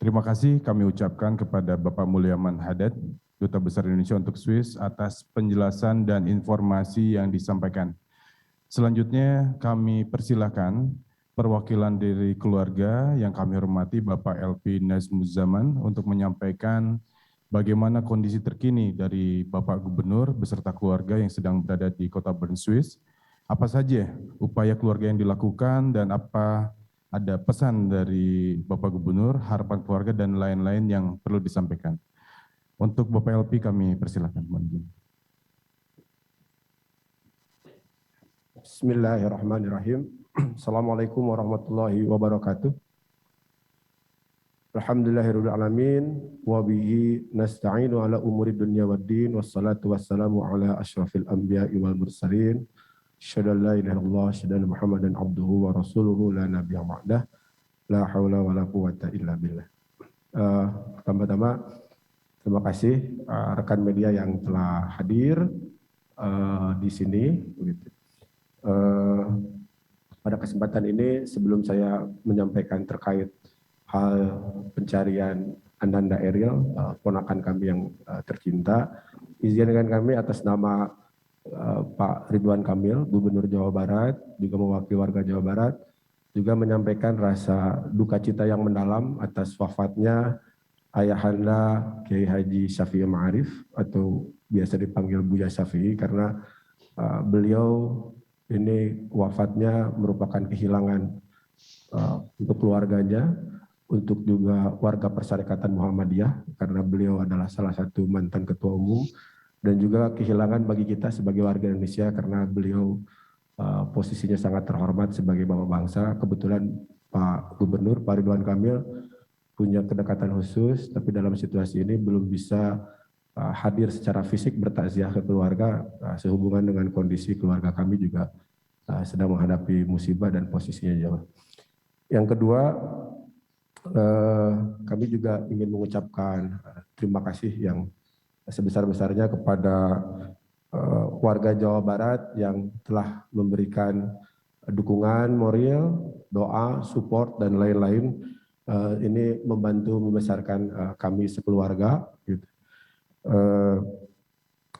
Terima kasih kami ucapkan kepada Bapak Mulyaman Hadad, Duta Besar Indonesia untuk Swiss, atas penjelasan dan informasi yang disampaikan. Selanjutnya kami persilahkan perwakilan dari keluarga yang kami hormati Bapak LP Nazmuzzaman untuk menyampaikan bagaimana kondisi terkini dari Bapak Gubernur beserta keluarga yang sedang berada di Kota Bern, Swiss. Apa saja upaya keluarga yang dilakukan dan apa ada pesan dari Bapak Gubernur, harapan keluarga, dan lain-lain yang perlu disampaikan. Untuk Bapak LP kami persilakan. Bismillahirrahmanirrahim. Assalamualaikum warahmatullahi wabarakatuh. Alhamdulillahirrahmanirrahim. Wabihi nasta'inu ala umuri dunya waddin. Wassalatu wassalamu ala ashrafil anbiya'i wal mursalin. Asyhadu an la ilaha illallah, asyhadu anna Muhammadan abduhu wa rasuluhu la nabiyya ba'dah. La haula wa la quwwata illa billah. Pertama-tama terima kasih rekan media yang telah hadir di sini. Pada kesempatan ini sebelum saya menyampaikan terkait hal pencarian Ananda Eril, ponakan kami yang tercinta, izinkan kami atas nama Pak Ridwan Kamil, Gubernur Jawa Barat, juga mewakili warga Jawa Barat, juga menyampaikan rasa duka cita yang mendalam atas wafatnya Ayahanda Kiai Haji Syafi'i Ma'arif atau biasa dipanggil Buya Syafi'i, karena beliau ini wafatnya merupakan kehilangan untuk keluarganya, untuk juga warga Persyarikatan Muhammadiyah, karena beliau adalah salah satu mantan ketua umum, dan juga kehilangan bagi kita sebagai warga Indonesia karena beliau posisinya sangat terhormat sebagai bapak bangsa. Kebetulan Pak Gubernur, Pak Ridwan Kamil punya kedekatan khusus, tapi dalam situasi ini belum bisa hadir secara fisik bertakziah ke keluarga, sehubungan dengan kondisi keluarga kami juga sedang menghadapi musibah dan posisinya jauh. Yang kedua, kami juga ingin mengucapkan terima kasih yang sebesar-besarnya kepada warga Jawa Barat yang telah memberikan dukungan moral, doa, support, dan lain-lain. Ini membantu membesarkan kami sekeluarga. Gitu.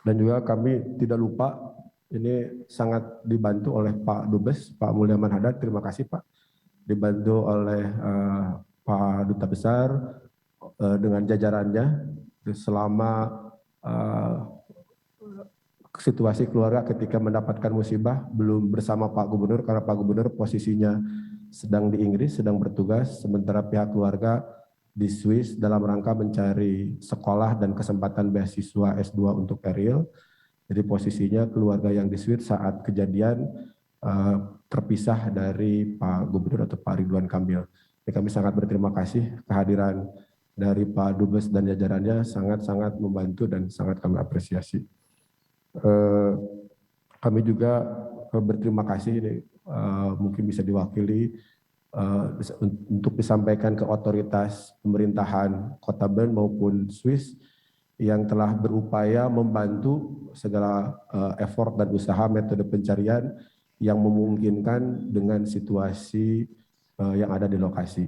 Dan juga kami tidak lupa, ini sangat dibantu oleh Pak Dubes, Pak Mulyaman Hadad, terima kasih Pak. Dibantu oleh Pak Duta Besar dengan jajarannya selama situasi keluarga ketika mendapatkan musibah belum bersama Pak Gubernur, karena Pak Gubernur posisinya sedang di Inggris, sedang bertugas, sementara pihak keluarga di Swiss dalam rangka mencari sekolah dan kesempatan beasiswa S2 untuk Eril. Jadi posisinya keluarga yang di Swiss saat kejadian terpisah dari Pak Gubernur atau Pak Ridwan Kamil. Jadi kami sangat berterima kasih kehadiran dari Pak Dubes dan jajarannya, sangat-sangat membantu dan sangat kami apresiasi. Kami juga berterima kasih, ini mungkin bisa diwakili untuk disampaikan ke otoritas pemerintahan Kota Bern maupun Swiss yang telah berupaya membantu segala effort dan usaha metode pencarian yang memungkinkan dengan situasi yang ada di lokasi.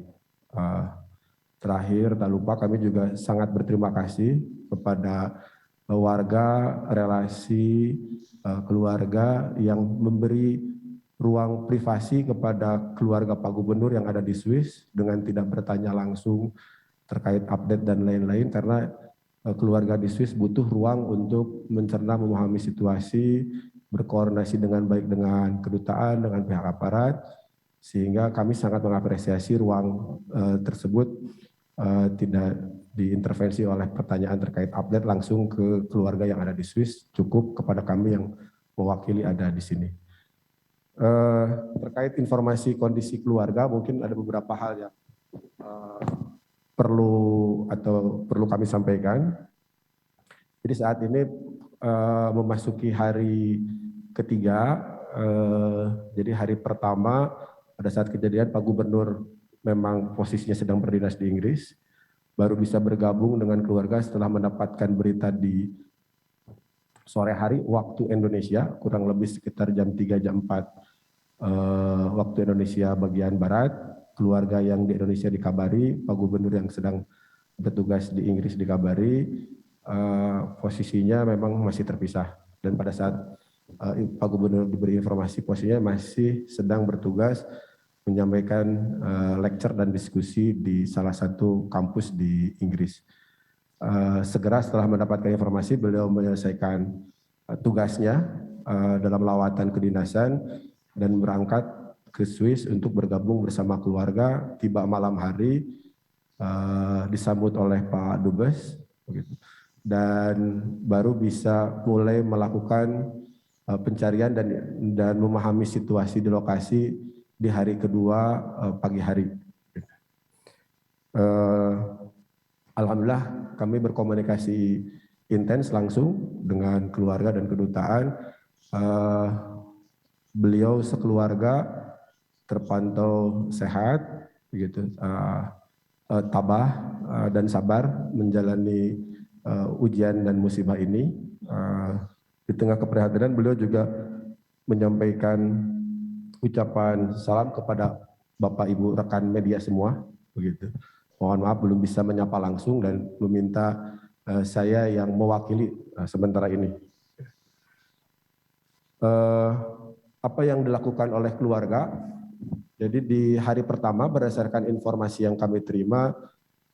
Terakhir, tak lupa kami juga sangat berterima kasih kepada warga, relasi, keluarga yang memberi ruang privasi kepada keluarga Pak Gubernur yang ada di Swiss dengan tidak bertanya langsung terkait update dan lain-lain, karena keluarga di Swiss butuh ruang untuk mencerna, memahami situasi, berkoordinasi dengan baik dengan kedutaan, dengan pihak aparat, sehingga kami sangat mengapresiasi ruang tersebut tidak diintervensi oleh pertanyaan terkait update langsung ke keluarga yang ada di Swiss, cukup kepada kami yang mewakili ada di sini. Terkait informasi kondisi keluarga, mungkin ada beberapa hal yang perlu kami sampaikan. Jadi saat ini memasuki hari ketiga, jadi hari pertama pada saat kejadian Pak Gubernur memang posisinya sedang berdinas di Inggris, baru bisa bergabung dengan keluarga setelah mendapatkan berita di sore hari waktu Indonesia, kurang lebih sekitar jam 3, jam 4 waktu Indonesia bagian Barat. keluarga yang di Indonesia dikabari, Pak Gubernur yang sedang bertugas di Inggris dikabari, posisinya memang masih terpisah. Dan pada saat Pak Gubernur diberi informasi, posisinya masih sedang bertugas menyampaikan lecture dan diskusi di salah satu kampus di Inggris. Segera setelah mendapatkan informasi, beliau menyelesaikan tugasnya dalam lawatan kedinasan dan berangkat ke Swiss untuk bergabung bersama keluarga. Tiba malam hari, disambut oleh Pak Dubes, dan baru bisa mulai melakukan pencarian dan memahami situasi di lokasi di hari kedua pagi hari. Alhamdulillah kami berkomunikasi intens langsung dengan keluarga dan kedutaan. Beliau sekeluarga terpantau sehat, begitu, tabah dan sabar menjalani ujian dan musibah ini. Di tengah keprihatinan, beliau juga menyampaikan ucapan salam kepada Bapak Ibu rekan media semua, begitu. Mohon maaf belum bisa menyapa langsung dan meminta saya yang mewakili sementara ini. Apa yang dilakukan oleh keluarga? Jadi di hari pertama berdasarkan informasi yang kami terima,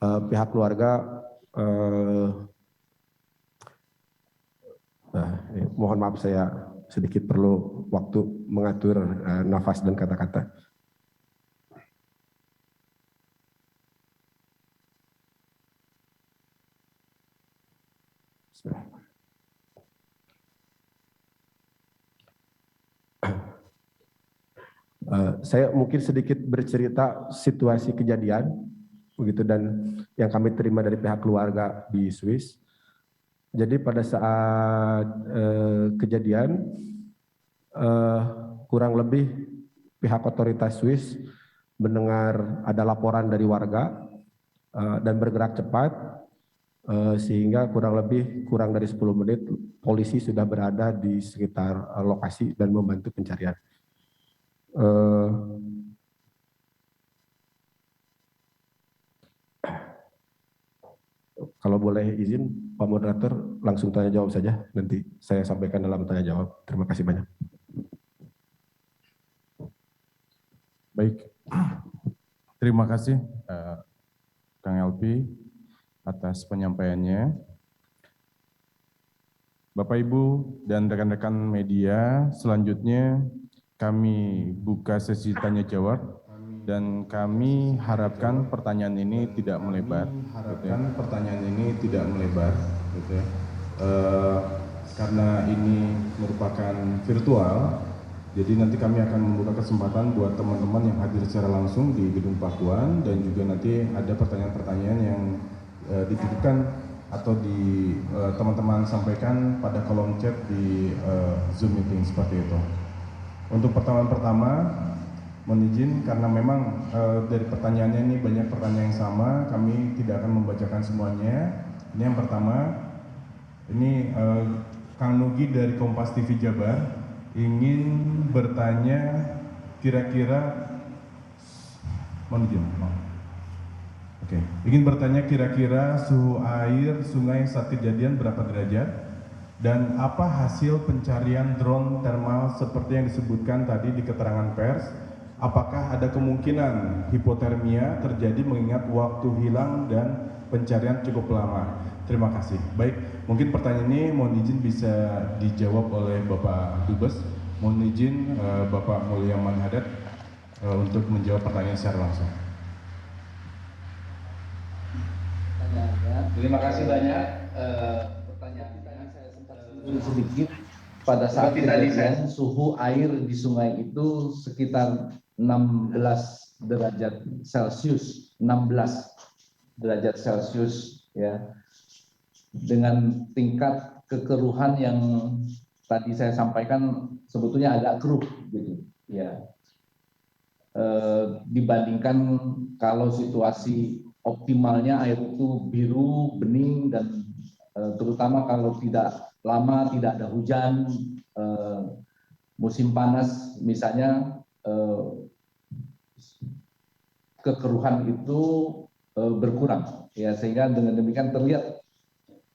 pihak keluarga mohon maaf saya sedikit perlu waktu mengatur nafas dan kata-kata. Saya mungkin sedikit bercerita situasi kejadian, begitu, dan yang kami terima dari pihak keluarga di Swiss. Jadi pada saat kejadian, kurang lebih pihak otoritas Swiss mendengar ada laporan dari warga dan bergerak cepat, sehingga kurang dari 10 menit polisi sudah berada di sekitar lokasi dan membantu pencarian. Kalau boleh izin Pak Moderator langsung tanya jawab saja, nanti saya sampaikan dalam tanya jawab. Terima kasih banyak. Baik, terima kasih Kang Elvi atas penyampaiannya. Bapak Ibu dan rekan-rekan media, selanjutnya kami buka sesi tanya jawab dan kami harapkan pertanyaan ini tidak melebar. Gitu ya. Karena ini merupakan virtual, jadi nanti kami akan membuka kesempatan buat teman-teman yang hadir secara langsung di Gedung Pakuan, dan juga nanti ada pertanyaan-pertanyaan yang dititipkan atau di teman-teman sampaikan pada kolom chat di Zoom meeting seperti itu. Untuk pertanyaan pertama, mohon izin karena memang dari pertanyaannya ini banyak pertanyaan yang sama, kami tidak akan membacakan semuanya. Ini yang pertama, ini Kang Nugi dari Kompas TV Jabar ingin bertanya kira-kira, mohon izin, ingin bertanya kira-kira suhu air sungai saat kejadian berapa derajat dan apa hasil pencarian drone thermal seperti yang disebutkan tadi di keterangan pers. Apakah ada kemungkinan hipotermia terjadi mengingat waktu hilang dan pencarian cukup lama? Terima kasih. Baik, mungkin pertanyaan ini mohon izin bisa dijawab oleh Bapak Dubes. Mohon izin Bapak Mulyaman Hadad untuk menjawab pertanyaan secara langsung. Terima kasih banyak. Pertanyaan tadi saya sempat sedikit pada saat kejadian suhu air di sungai itu sekitar 16 derajat Celcius, 16 derajat Celcius ya. Dengan tingkat kekeruhan yang tadi saya sampaikan sebetulnya agak keruh gitu ya. Dibandingkan kalau situasi optimalnya air itu biru, bening, dan terutama kalau tidak lama tidak ada hujan, musim panas misalnya, kekeruhan itu berkurang, ya, sehingga dengan demikian terlihat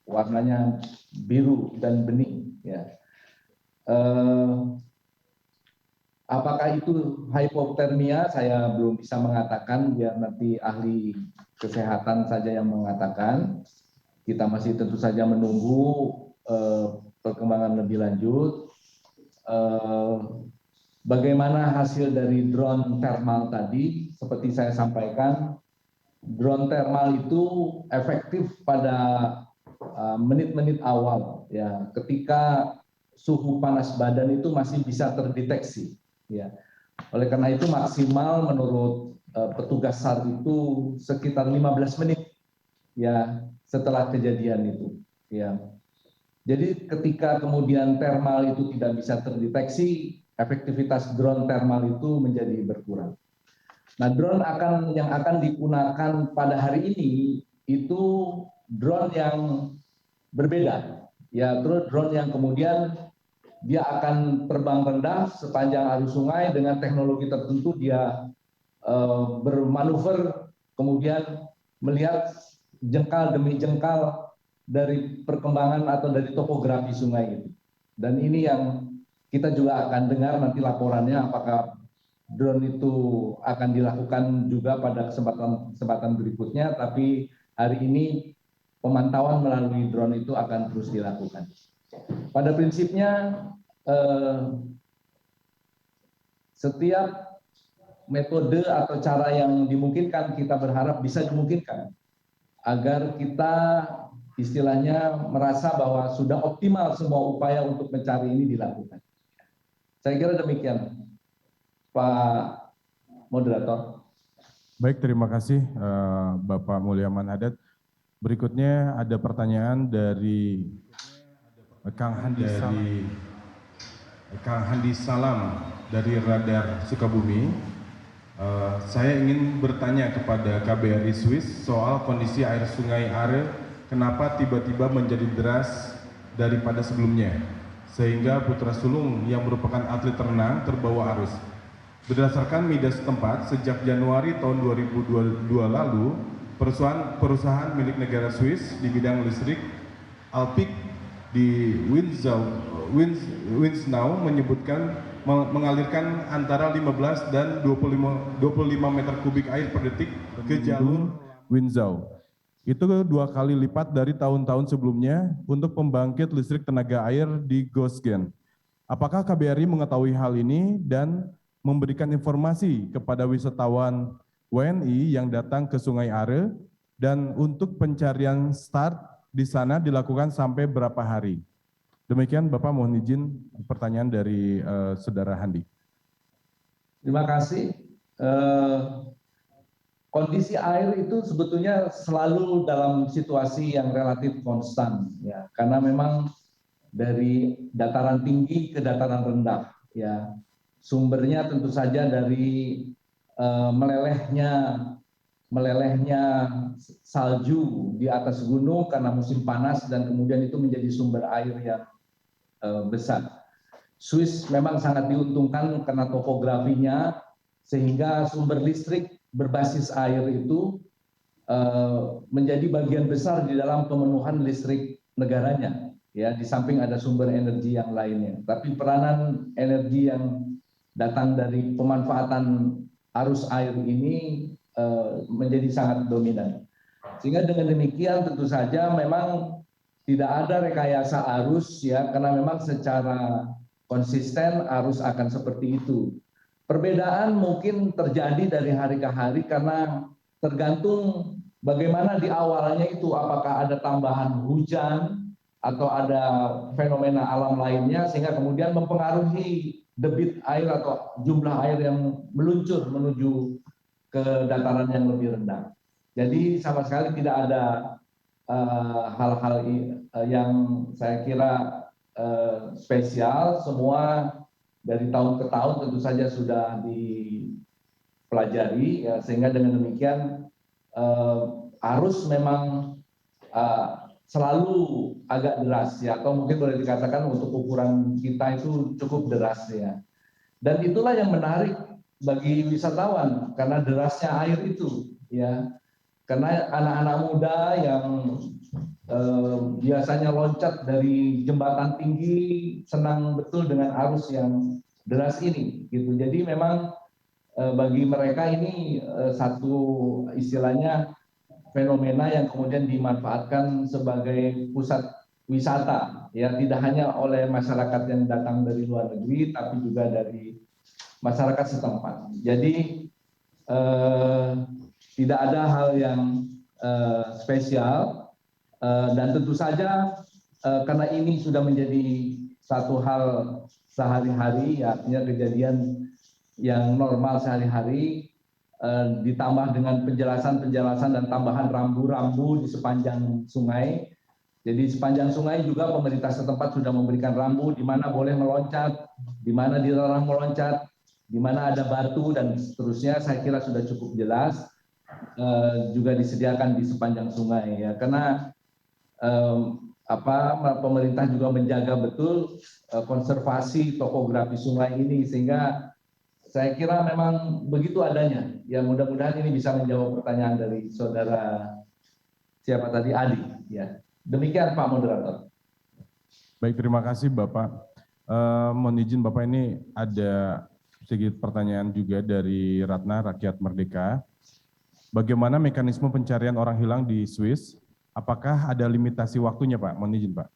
warnanya biru dan bening, ya. Apakah itu hipotermia? Saya belum bisa mengatakan, biar nanti ahli kesehatan saja yang mengatakan. Kita masih tentu saja menunggu perkembangan lebih lanjut. Bagaimana hasil dari drone thermal tadi? Seperti saya sampaikan, drone thermal itu efektif pada menit-menit awal, ya, ketika suhu panas badan itu masih bisa terdeteksi, ya. Oleh karena itu maksimal menurut petugas SAR itu sekitar 15 menit, ya, setelah kejadian itu, ya. Jadi ketika kemudian thermal itu tidak bisa terdeteksi, efektivitas drone thermal itu menjadi berkurang. Nah, drone yang akan digunakan pada hari ini itu drone yang berbeda, ya, terus drone yang kemudian dia akan terbang rendah sepanjang arus sungai dengan teknologi tertentu. Dia bermanuver, kemudian melihat jengkal demi jengkal dari perkembangan atau dari topografi sungai itu. Dan ini yang kita juga akan dengar nanti laporannya, apakah drone itu akan dilakukan juga pada kesempatan berikutnya, tapi hari ini pemantauan melalui drone itu akan terus dilakukan. Pada prinsipnya setiap metode atau cara yang dimungkinkan kita berharap bisa dimungkinkan agar kita istilahnya merasa bahwa sudah optimal semua upaya untuk mencari ini dilakukan. Saya kira demikian, Pak Moderator. Baik, terima kasih Bapak Mulyaman Hadad. Berikutnya ada pertanyaan dari Kang Handi Salam dari Radar Sukabumi. Saya ingin bertanya kepada KBRI Swiss soal kondisi air sungai Are, kenapa tiba-tiba menjadi deras daripada sebelumnya, sehingga putra sulung yang merupakan atlet renang terbawa arus. Berdasarkan media setempat, sejak Januari tahun 2022 lalu, perusahaan milik negara Swiss di bidang listrik, Alpiq di Windsau menyebutkan mengalirkan antara 15 dan 25 meter kubik air per detik ke jalur Windsau. Itu 2 kali lipat dari tahun-tahun sebelumnya untuk pembangkit listrik tenaga air di Gosgen. Apakah KBRI mengetahui hal ini dan memberikan informasi kepada wisatawan WNI yang datang ke Sungai Are, dan untuk pencarian start di sana dilakukan sampai berapa hari? Demikian Bapak, mohon izin pertanyaan dari Saudara Handi. Terima kasih. Kondisi air itu sebetulnya selalu dalam situasi yang relatif konstan, ya, karena memang dari dataran tinggi ke dataran rendah, ya. Sumbernya tentu saja dari melelehnya salju di atas gunung karena musim panas, dan kemudian itu menjadi sumber air yang besar. Swiss memang sangat diuntungkan karena topografinya, sehingga sumber listrik berbasis air itu menjadi bagian besar di dalam pemenuhan listrik negaranya, ya, di samping ada sumber energi yang lainnya. Tapi peranan energi yang datang dari pemanfaatan arus air ini menjadi sangat dominan. Sehingga dengan demikian tentu saja memang tidak ada rekayasa arus, ya, karena memang secara konsisten arus akan seperti itu. Perbedaan mungkin terjadi dari hari ke hari karena tergantung bagaimana di awalnya itu, apakah ada tambahan hujan atau ada fenomena alam lainnya sehingga kemudian mempengaruhi debit air atau jumlah air yang meluncur menuju ke dataran yang lebih rendah. Jadi sama sekali tidak ada hal-hal yang saya kira spesial. Semua dari tahun ke tahun tentu saja sudah dipelajari, ya, sehingga dengan demikian arus memang selalu agak deras, ya, atau mungkin boleh dikatakan untuk ukuran kita itu cukup deras, ya. Dan itulah yang menarik bagi wisatawan karena derasnya air itu, ya. Karena anak-anak muda yang biasanya loncat dari jembatan tinggi senang betul dengan arus yang deras ini, gitu. Jadi memang bagi mereka ini satu istilahnya fenomena yang kemudian dimanfaatkan sebagai pusat wisata, ya, tidak hanya oleh masyarakat yang datang dari luar negeri, tapi juga dari masyarakat setempat. Jadi tidak ada hal yang spesial, dan tentu saja karena ini sudah menjadi satu hal sehari-hari, ya, artinya kejadian yang normal sehari-hari, ditambah dengan penjelasan-penjelasan dan tambahan rambu-rambu di sepanjang sungai. Jadi sepanjang sungai juga pemerintah setempat sudah memberikan rambu di mana boleh meloncat, di mana dilarang meloncat, di mana ada batu dan seterusnya. Saya kira sudah cukup jelas, juga disediakan di sepanjang sungai, ya, karena pemerintah juga menjaga betul konservasi topografi sungai ini, sehingga saya kira memang begitu adanya. Ya, mudah-mudahan ini bisa menjawab pertanyaan dari saudara siapa tadi, Adi, ya. Demikian Pak Moderator. Baik, terima kasih Bapak. Mohon izin Bapak, ini ada sedikit pertanyaan juga dari Ratna Rakyat Merdeka. Bagaimana mekanisme pencarian orang hilang di Swiss? Apakah ada limitasi waktunya Pak? Mohon izin Pak.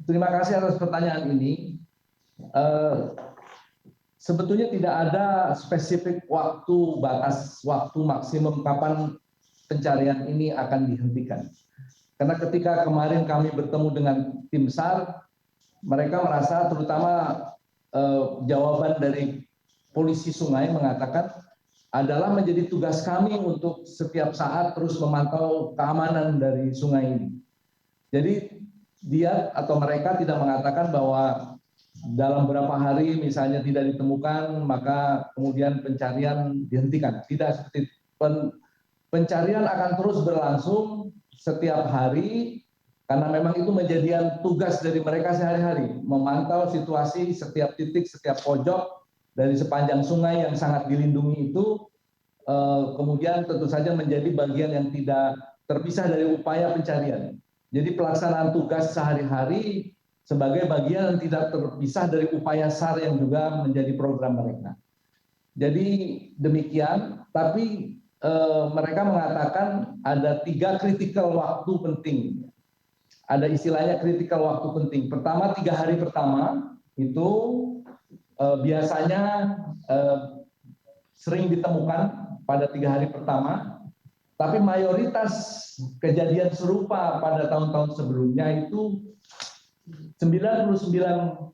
Terima kasih atas pertanyaan ini. Sebetulnya tidak ada spesifik waktu, batas waktu maksimum kapan pencarian ini akan dihentikan. Karena ketika kemarin kami bertemu dengan tim SAR, mereka merasa, terutama jawaban dari polisi sungai mengatakan adalah menjadi tugas kami untuk setiap saat terus memantau keamanan dari sungai ini. Jadi dia atau mereka tidak mengatakan bahwa dalam beberapa hari misalnya tidak ditemukan maka kemudian pencarian dihentikan. Tidak seperti itu. Pencarian akan terus berlangsung setiap hari karena memang itu menjadi tugas dari mereka sehari-hari, memantau situasi setiap titik, setiap pojok dari sepanjang sungai yang sangat dilindungi itu, kemudian tentu saja menjadi bagian yang tidak terpisah dari upaya pencarian. Jadi pelaksanaan tugas sehari-hari sebagai bagian yang tidak terpisah dari upaya SAR yang juga menjadi program mereka. Jadi demikian, tapi mereka mengatakan ada 3 kritikal waktu penting. Ada istilahnya kritikal waktu penting. Pertama, 3 hari pertama itu biasanya sering ditemukan pada 3 hari pertama, tapi mayoritas kejadian serupa pada tahun-tahun sebelumnya itu 99,9%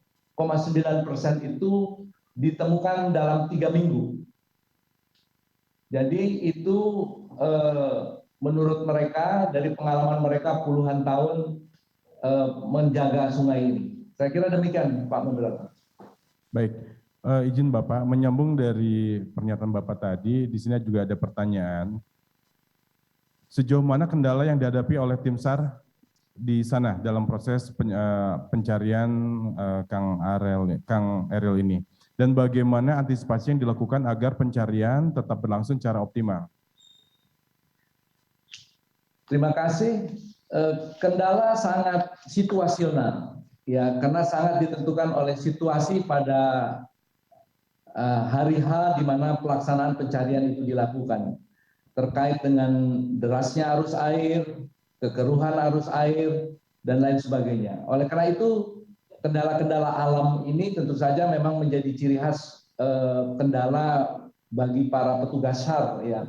itu ditemukan dalam 3 minggu. Jadi itu menurut mereka, dari pengalaman mereka puluhan tahun menjaga sungai ini. Saya kira demikian Pak Moderator. Baik, izin Bapak, menyambung dari pernyataan Bapak tadi, di sini juga ada pertanyaan. Sejauh mana kendala yang dihadapi oleh tim SAR di sana dalam proses pencarian Kang Eril ini? Dan bagaimana antisipasi yang dilakukan agar pencarian tetap berlangsung secara optimal? Terima kasih. Kendala sangat situasional, ya, karena sangat ditentukan oleh situasi pada hari H di mana pelaksanaan pencarian itu dilakukan, terkait dengan derasnya arus air, kekeruhan arus air, dan lain sebagainya. Oleh karena itu, kendala-kendala alam ini tentu saja memang menjadi ciri khas kendala bagi para petugas SAR, ya.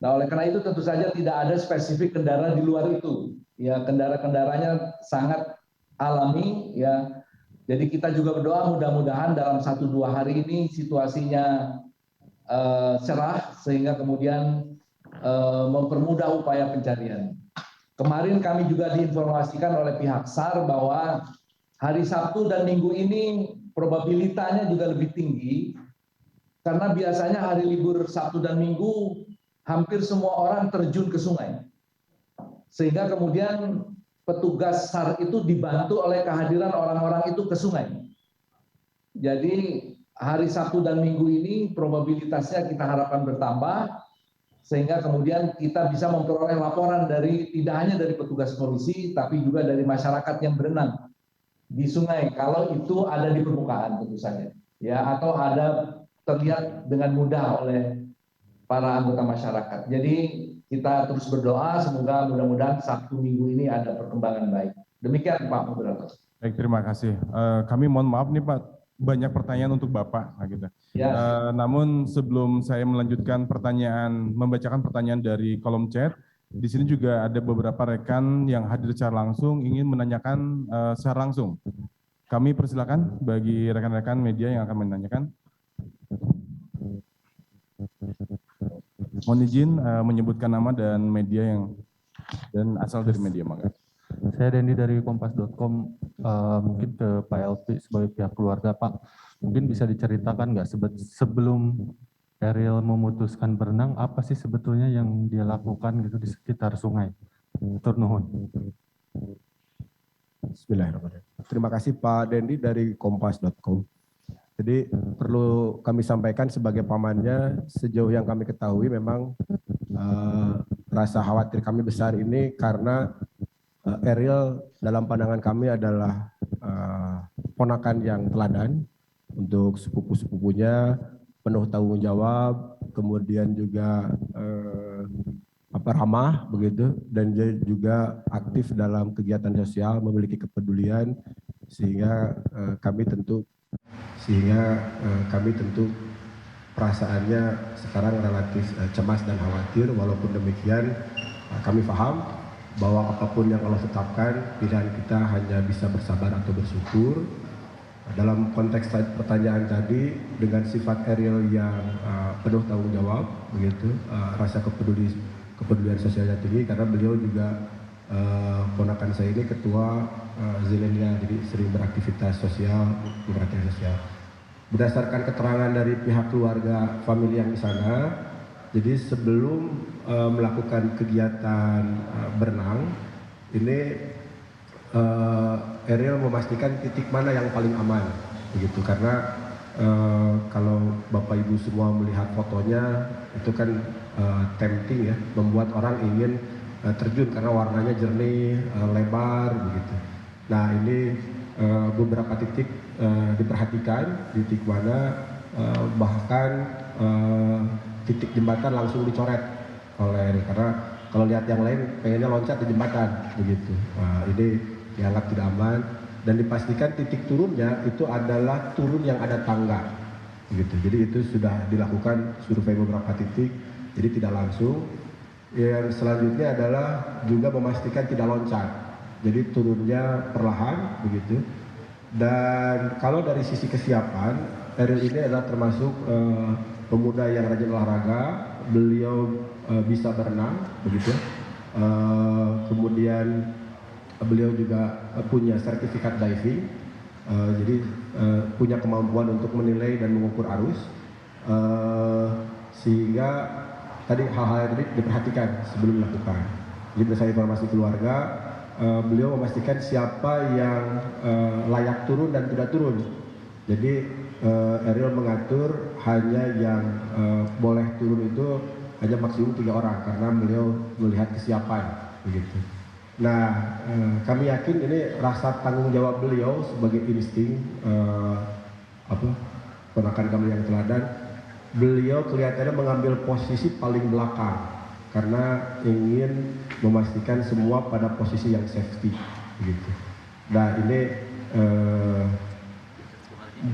Nah, oleh karena itu tentu saja tidak ada spesifik kendala di luar itu. Ya, kendala-kendalanya sangat alami, ya. Jadi kita juga berdoa mudah-mudahan dalam 1-2 hari ini situasinya cerah sehingga kemudian mempermudah upaya pencarian. Kemarin kami juga diinformasikan oleh pihak SAR bahwa hari Sabtu dan Minggu ini probabilitasnya juga lebih tinggi karena biasanya hari libur Sabtu dan Minggu hampir semua orang terjun ke sungai. Sehingga kemudian petugas SAR itu dibantu oleh kehadiran orang-orang itu ke sungai. Jadi hari Sabtu dan Minggu ini probabilitasnya kita harapkan bertambah, sehingga kemudian kita bisa memperoleh laporan dari tidak hanya dari petugas polisi, tapi juga dari masyarakat yang berenang di sungai, kalau itu ada di permukaan tentu saja, ya, atau ada terlihat dengan mudah oleh para anggota masyarakat. Jadi kita terus berdoa, semoga mudah-mudahan Sabtu Minggu ini ada perkembangan baik. Demikian Pak Moderator. Baik, terima kasih. Kami mohon maaf nih Pak, banyak pertanyaan untuk Bapak. Nah, gitu. Ya. Namun sebelum saya melanjutkan membacakan pertanyaan dari kolom chat, di sini juga ada beberapa rekan yang hadir secara langsung ingin menanyakan secara langsung. Kami persilakan bagi rekan-rekan media yang akan menanyakan. Mohon izin menyebutkan nama dan media dan asal dari media, mangga. Saya Dendi dari kompas.com, mungkin ke Pak LP sebagai pihak keluarga, Pak. Mungkin bisa diceritakan nggak sebelum Ariel memutuskan berenang, apa sih sebetulnya yang dia lakukan gitu di sekitar sungai? Turnuhun. Bismillahirrahmanirrahim. Terima kasih Pak Dendi dari kompas.com. Jadi perlu kami sampaikan sebagai pamannya, sejauh yang kami ketahui memang rasa khawatir kami besar ini karena Ariel dalam pandangan kami adalah ponakan yang teladan untuk sepupu-sepupunya, penuh tanggung jawab, kemudian juga ramah begitu, dan dia juga aktif dalam kegiatan sosial, memiliki kepedulian, sehingga kami tentu perasaannya sekarang relatif cemas dan khawatir. Walaupun demikian kami paham bahwa apapun yang Allah tetapkan, pilihan kita hanya bisa bersabar atau bersyukur. Dalam konteks pertanyaan tadi, dengan sifat Ariel yang penuh tanggung jawab begitu, rasa kepedulian sosialnya tinggi, karena beliau juga ponakan saya ini ketua Zilenia, jadi sering beraktivitas sosial. Berdasarkan keterangan dari pihak keluarga famili yang di sana, jadi sebelum melakukan kegiatan berenang ini, Ariel memastikan titik mana yang paling aman begitu, karena kalau Bapak Ibu semua melihat fotonya itu kan tempting ya, membuat orang ingin terjun karena warnanya jernih, lebar begitu. Nah ini beberapa titik diperhatikan, titik mana bahkan titik jembatan langsung dicoret oleh, karena kalau lihat yang lain pengennya loncat di jembatan begitu. Ini dianggap tidak aman, dan dipastikan titik turunnya itu adalah turun yang ada tangga begitu. Jadi itu sudah dilakukan survei beberapa titik, jadi tidak langsung. Yang selanjutnya adalah juga memastikan tidak loncat, jadi turunnya perlahan begitu. Dan kalau dari sisi kesiapan, Ariel ini adalah termasuk pemuda yang rajin olahraga. Beliau bisa berenang begitu. Kemudian beliau juga punya sertifikat diving, jadi punya kemampuan untuk menilai dan mengukur arus, sehingga tadi hal-hal yang tadi diperhatikan sebelum dilakukan. Jadi berdasarkan informasi keluarga, beliau memastikan siapa yang layak turun dan tidak turun. Jadi Ariel mengatur hanya yang boleh turun itu hanya maksimum 3 orang, karena beliau melihat kesiapan begitu. Nah, kami yakin ini rasa tanggung jawab beliau sebagai insting ponakan kami yang teladan. Beliau kelihatannya mengambil posisi paling belakang karena ingin memastikan semua pada posisi yang safety begitu. Nah ini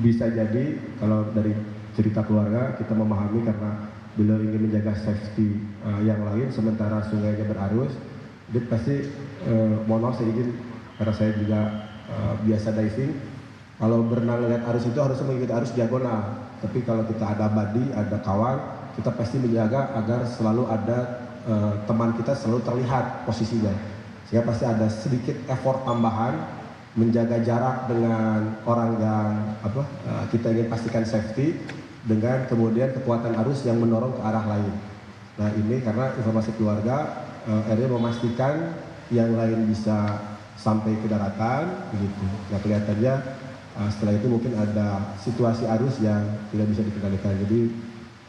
bisa jadi kalau dari cerita keluarga kita memahami karena beliau ingin menjaga safety yang lain sementara sungainya berarus. Dia pasti mohon maaf, saya izin karena saya juga biasa diving. Kalau berenang lihat arus itu harusnya mengikuti arus diagonal. Tapi kalau kita ada buddy, ada kawan, kita pasti menjaga agar selalu ada teman kita selalu terlihat posisinya. Sehingga pasti ada sedikit effort tambahan menjaga jarak dengan orang yang kita ingin pastikan safety, dengan kemudian kekuatan arus yang mendorong ke arah lain. Nah ini karena informasi keluarga, Ariel memastikan yang lain bisa sampai ke daratan begitu. Nah kelihatannya Setelah itu mungkin ada situasi arus yang tidak bisa dikendalikan. Jadi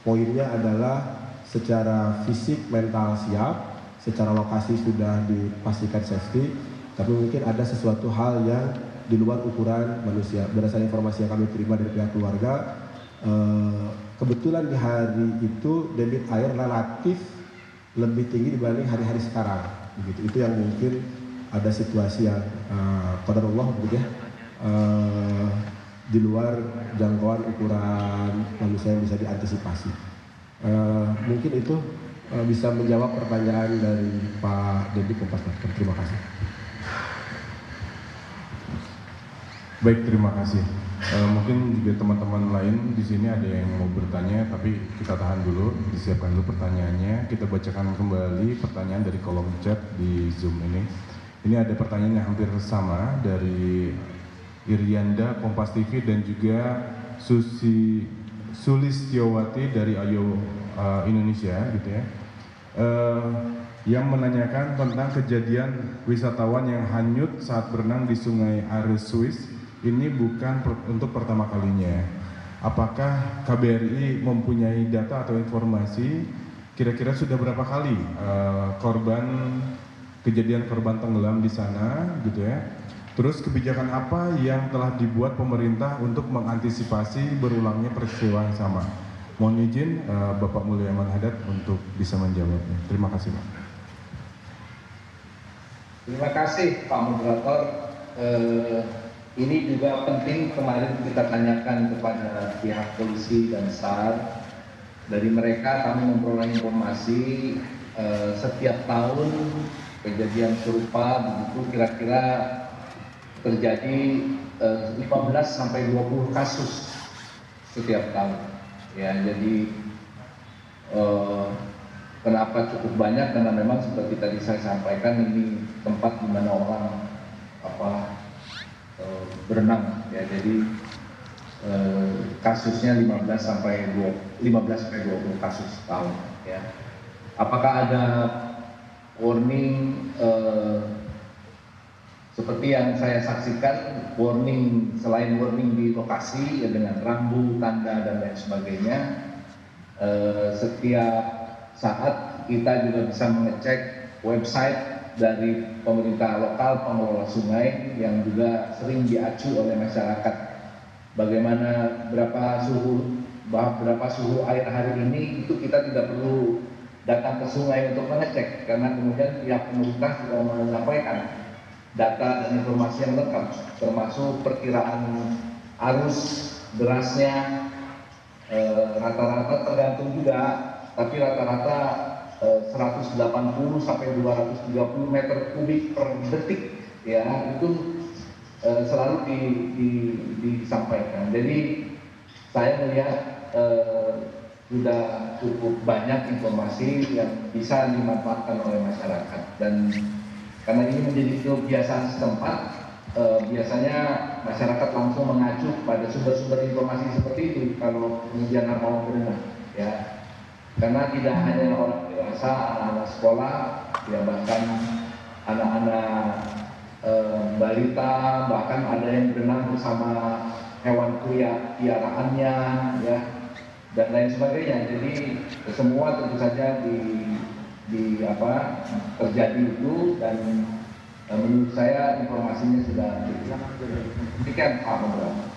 poinnya adalah secara fisik mental siap, secara lokasi sudah dipastikan safety, tapi mungkin ada sesuatu hal yang di luar ukuran manusia. Berdasarkan informasi yang kami terima dari pihak keluarga, kebetulan di hari itu debit air relatif lebih tinggi dibanding hari-hari sekarang. Begitu. Itu yang mungkin ada situasi yang qadarullah begitu ya, di luar jangkauan ukuran manusia yang bisa diantisipasi. Mungkin itu bisa menjawab pertanyaan dari Pak Dedi Kompas.com. Terima kasih. Baik, terima kasih. Mungkin juga teman-teman lain di sini ada yang mau bertanya, tapi kita tahan dulu, disiapkan dulu pertanyaannya. Kita bacakan kembali pertanyaan dari kolom chat di Zoom ini. Ini ada pertanyaan yang hampir sama dari Irianda Kompas TV dan juga Sulistiowati dari Ayo Indonesia, gitu ya. Yang menanyakan tentang kejadian wisatawan yang hanyut saat berenang di Sungai Ares Swiss. Ini bukan untuk pertama kalinya. Apakah KBRI mempunyai data atau informasi kira-kira sudah berapa kali kejadian korban tenggelam di sana, gitu ya? Terus kebijakan apa yang telah dibuat pemerintah untuk mengantisipasi berulangnya peristiwa yang sama? Mohon izin Bapak Mulyaman Hadad untuk bisa menjawabnya. Terima kasih, Pak. Terima kasih Pak Moderator. Ini juga penting, kemarin kita tanyakan kepada pihak polisi dan SAR. Dari mereka kami memperoleh informasi setiap tahun kejadian serupa begitu kira-kira terjadi 15 sampai 20 kasus setiap tahun. Ya, jadi kenapa cukup banyak? Karena memang seperti tadi saya sampaikan, ini tempat di mana orang berenang, ya. Jadi kasusnya 15 sampai 20 kasus tahun, ya. Apakah ada warning seperti yang saya saksikan, warning selain warning di lokasi ya dengan rambu, tanda dan lain sebagainya, setiap saat kita juga bisa mengecek website dari pemerintah lokal, pengelola sungai yang juga sering diacu oleh masyarakat. Bagaimana berapa suhu air hari ini, itu kita tidak perlu datang ke sungai untuk mengecek, karena kemudian pihak pemerintah sudah menyampaikan data dan informasi yang lengkap, termasuk perkiraan arus derasnya, rata-rata tergantung juga, tapi rata-rata 180 sampai 230 meter kubik per detik, ya, itu selalu disampaikan. Jadi saya melihat sudah cukup banyak informasi yang bisa dimanfaatkan oleh masyarakat, dan karena ini menjadi kebiasaan setempat, biasanya masyarakat langsung mengacu pada sumber-sumber informasi seperti itu kalau kemudian mau berenang, ya. Karena tidak hanya orang dewasa, anak-anak sekolah, ya, bahkan anak-anak balita, bahkan ada yang berenang bersama hewan piaraannya, ya, dan lain sebagainya. Jadi semua tentu saja terjadi itu, dan menurut saya informasinya sudah demikian Pak Moderator.